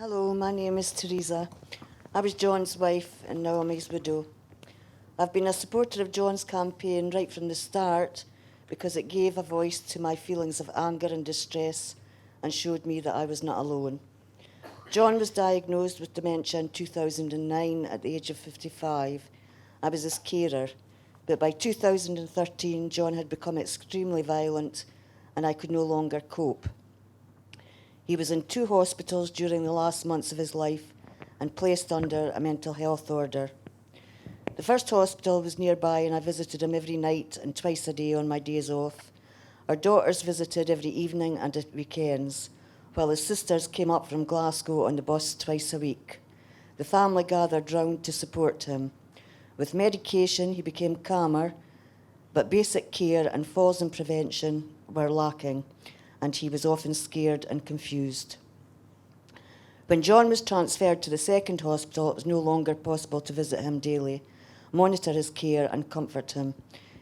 Hello, my name is Teresa. I was John's wife and now I'm his widow. I've been a supporter of John's campaign right from the start because it gave a voice to my feelings of anger and distress and showed me that I was not alone. John was diagnosed with dementia in 2009 at the age of 55. I was his carer, but by 2013 John had become extremely violent and I could no longer cope. He was in 2 hospitals during the last months of his life and placed under a mental health order. The first hospital was nearby and I visited him every night and twice a day on my days off. Our daughters visited every evening and at weekends, while his sisters came up from Glasgow on the bus twice a week. The family gathered round to support him. With medication, he became calmer, but basic care and falls and prevention were lacking, and he was often scared and confused. When John was transferred to the second hospital, it was no longer possible to visit him daily, monitor his care and comfort him.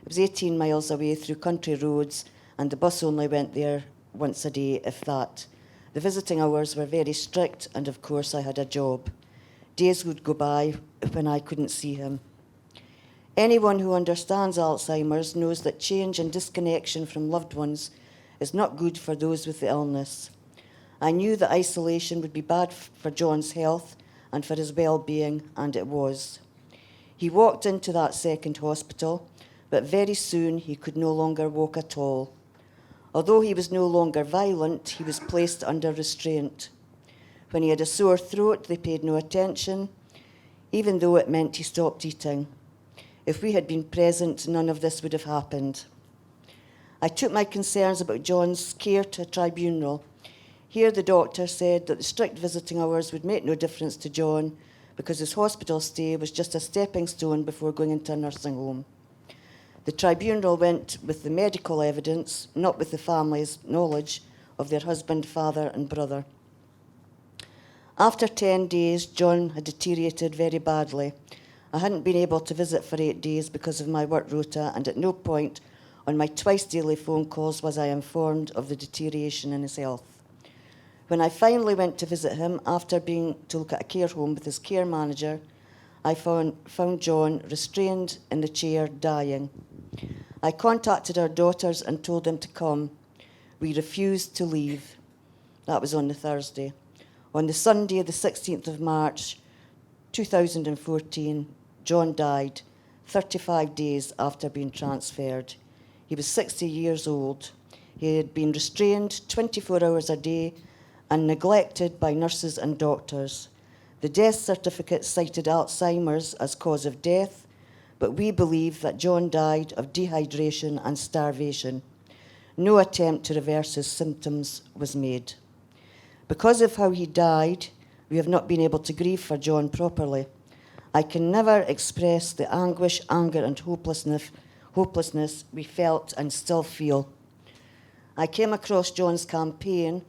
It was 18 miles away through country roads, and the bus only went there once a day, if that. The visiting hours were very strict, and of course I had a job. Days would go by when I couldn't see him. Anyone who understands Alzheimer's knows that change and disconnection from loved ones is not good for those with the illness. I knew that isolation would be bad for John's health and for his well-being, and it was. He walked into that second hospital, but very soon he could no longer walk at all. Although he was no longer violent, he was placed under restraint. When he had a sore throat, they paid no attention, even though it meant he stopped eating. If we had been present, none of this would have happened. I took my concerns about John's care to a tribunal. Here the doctor said that the strict visiting hours would make no difference to John because his hospital stay was just a stepping stone before going into a nursing home. The tribunal went with the medical evidence, not with the family's knowledge of their husband, father and brother. After 10 days, John had deteriorated very badly. I hadn't been able to visit for 8 days because of my work rota, and at no point on my twice daily phone calls was I informed of the deterioration in his health. When I finally went to visit him after being to look at a care home with his care manager, I found John restrained in the chair, dying. I contacted our daughters and told them to come. We refused to leave. That was on the Thursday. On the Sunday, the 16th of March, 2014, John died 35 days after being transferred. He was 60 years old. He had been restrained 24 hours a day and neglected by nurses and doctors. The death certificate cited Alzheimer's as cause of death, but we believe that John died of dehydration and starvation. No attempt to reverse his symptoms was made. Because of how he died, we have not been able to grieve for John properly. I can never express the anguish, anger, and hopelessness we felt and still feel. I came across John's campaign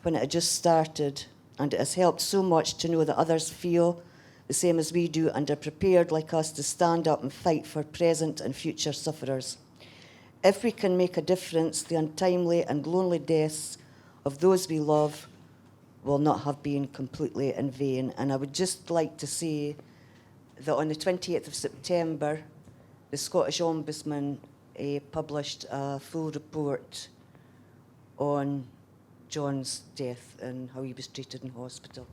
when it had just started, and it has helped so much to know that others feel the same as we do and are prepared, like us, to stand up and fight for present and future sufferers. If we can make a difference, the untimely and lonely deaths of those we love will not have been completely in vain. And I would just like to say that on the 28th of September, the Scottish Ombudsman published a full report on John's death and how he was treated in hospital.